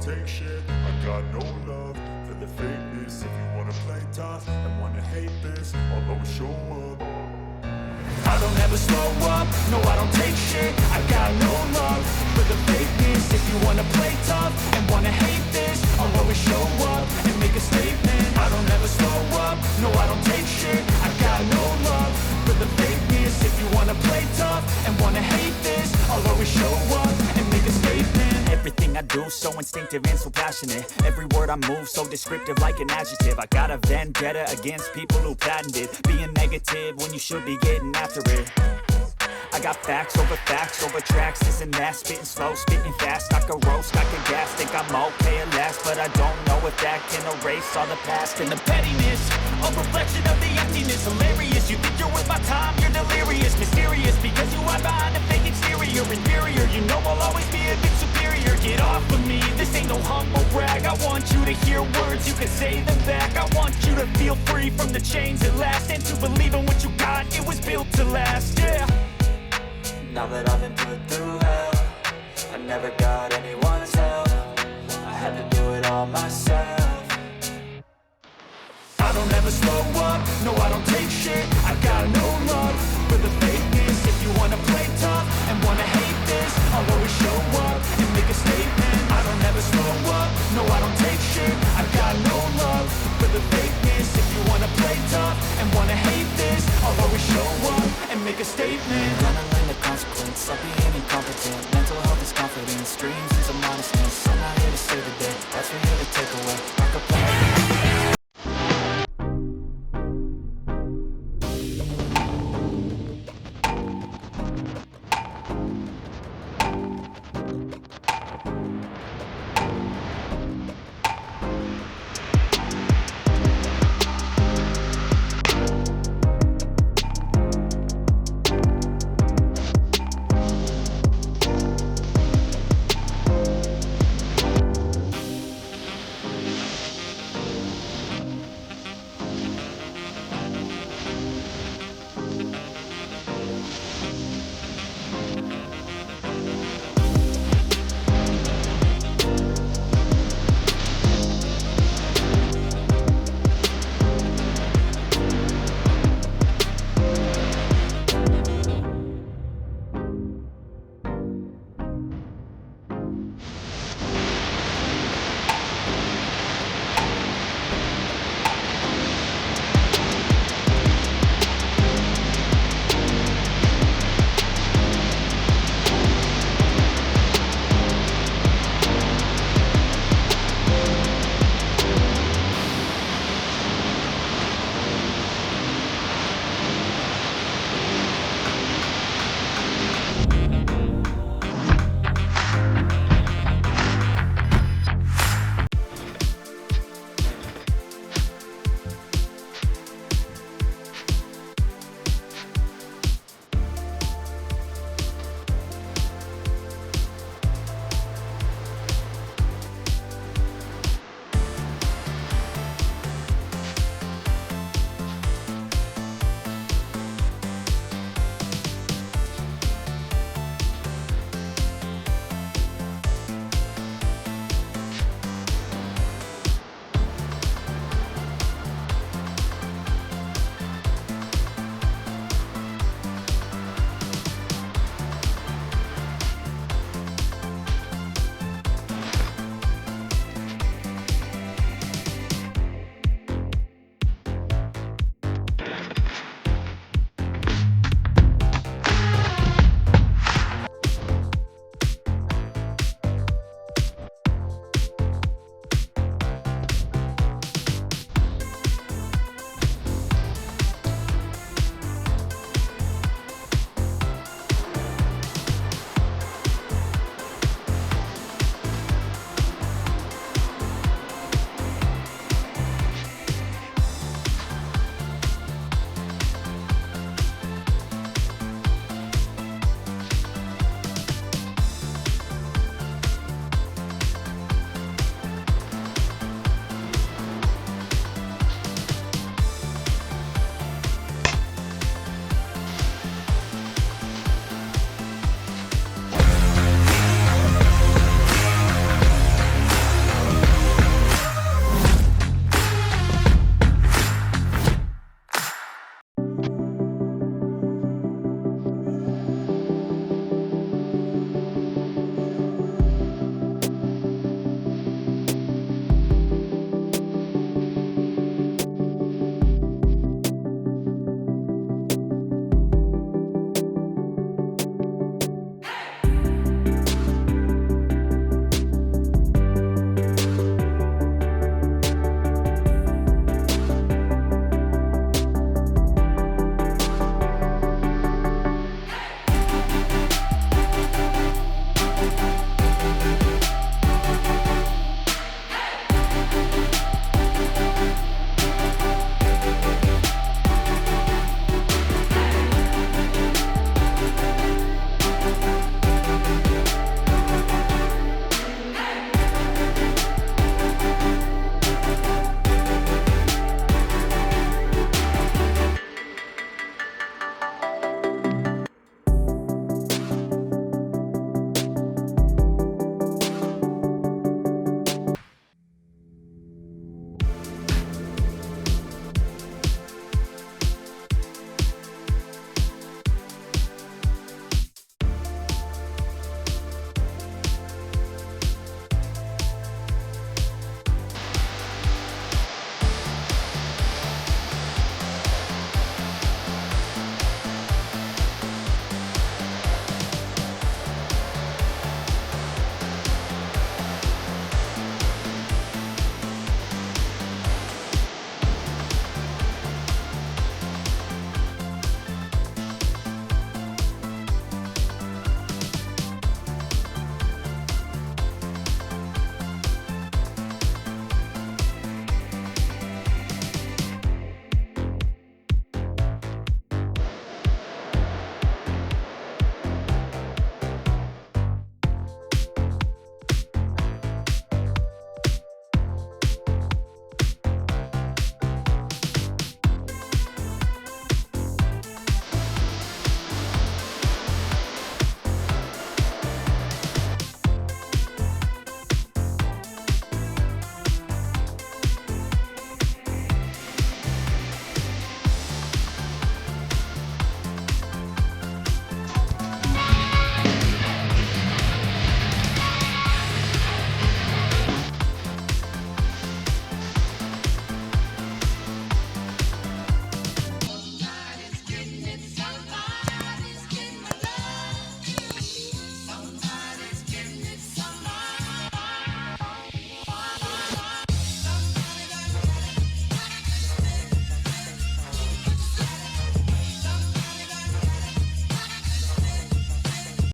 take shit. I got no love for the fakeness. If you wanna play tough and wanna hate this, I'll always show up. I don't ever slow up, no I don't take shit. I got no love for the fakeness. If you wanna play tough and wanna hate this, I'll always show up and make a statement. I don't ever slow up, no I don't take shit. I got no love for the fakeness. If you wanna play tough and wanna hate this, I'll always show up and make a statement. Everything I do so instinctive and so passionate. Every word I move so descriptive like an adjective. I got a vendetta against people who patented being negative when you should be getting after it. I got facts over tracks, this and that. Spitting slow, spitting fast, I can roast, I can gas. Think I'm okay at last, but I don't know if that can erase all the past. And the pettiness, a reflection of the emptiness. Hilarious, you think you're worth my time, you're delirious. Mysterious, because you hide behind a fake exterior. Inferior, you know I'll always be a bit superior. Get off of me, this ain't no humble brag. I want you to hear words, you can say them back. I want you to feel free from the chains at last, and to believe in what you got, it was built to last, yeah. Now that I've been put through hell, I never got anyone's help. I had to do it all myself. I don't ever slow up, no I don't take shit. I got no love for the fakeness. If you wanna play tough and wanna hate this, I'll always show up and make a statement. I don't ever slow up, no I don't take shit. I got no love for the fakeness. If you wanna play tough and wanna hate this, I'll always show up and make a statement. Gonna learn the consequence of being incompetent. Mental health is confidence, dreams